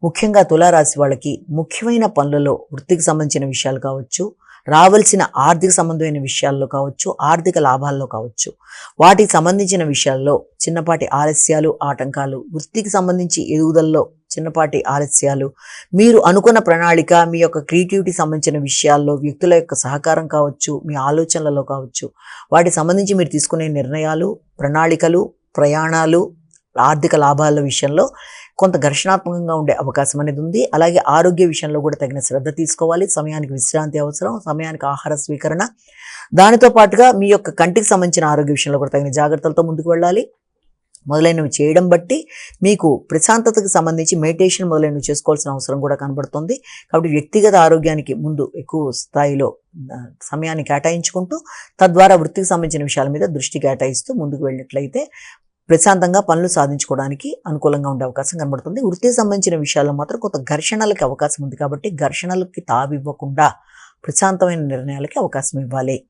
ముఖ్యంగా తులారాశి వాళ్ళకి ముఖ్యమైన పనులలో వృత్తికి సంబంధించిన విషయాలు కావచ్చు, రావాల్సిన ఆర్థిక సంబంధమైన విషయాల్లో కావచ్చు, ఆర్థిక లాభాల్లో కావచ్చు, వాటికి సంబంధించిన విషయాల్లో చిన్నపాటి ఆలస్యాలు, ఆటంకాలు, వృత్తికి సంబంధించి ఎదుగుదలలో చిన్నపాటి ఆలస్యాలు, మీరు అనుకున్న ప్రణాళిక, మీ యొక్క క్రియేటివిటీ సంబంధించిన విషయాల్లో వ్యక్తుల యొక్క సహకారం కావచ్చు, మీ ఆలోచనలలో కావచ్చు, వాటికి సంబంధించి మీరు తీసుకునే నిర్ణయాలు, ప్రణాళికలు, ప్రయాణాలు, ఆర్థిక లాభాల విషయంలో కొంత ఘర్షణాత్మకంగా ఉండే అవకాశం అనేది ఉంది. అలాగే ఆరోగ్య విషయంలో కూడా తగిన శ్రద్ధ తీసుకోవాలి. సమయానికి విశ్రాంతి అవసరం, సమయానికి ఆహార స్వీకరణ, దానితో పాటుగా మీ యొక్క కంటికి సంబంధించిన ఆరోగ్య విషయంలో కూడా తగిన జాగ్రత్తలతో ముందుకు వెళ్ళాలి. మొదలైనవి చేయడం బట్టి మీకు ప్రశాంతతకు సంబంధించి మెడిటేషన్ మొదలైనవి చేసుకోవాల్సిన అవసరం కూడా కనబడుతుంది. కాబట్టి వ్యక్తిగత ఆరోగ్యానికి ముందు ఎక్కువ స్థాయిలో సమయాన్ని కేటాయించుకుంటూ తద్వారా వృత్తికి సంబంధించిన విషయాల మీద దృష్టి కేటాయిస్తూ ముందుకు వెళ్ళినట్లయితే ప్రశాంతంగా పనులు సాధించుకోవడానికి అనుకూలంగా ఉండే అవకాశం కనబడుతుంది. వృత్తికి సంబంధించిన విషయాల్లో మాత్రం కొంత ఘర్షణలకి అవకాశం ఉంది కాబట్టి ఘర్షణలకి తావివ్వకుండా ప్రశాంతమైన నిర్ణయాలకి అవకాశం ఇవ్వాలి.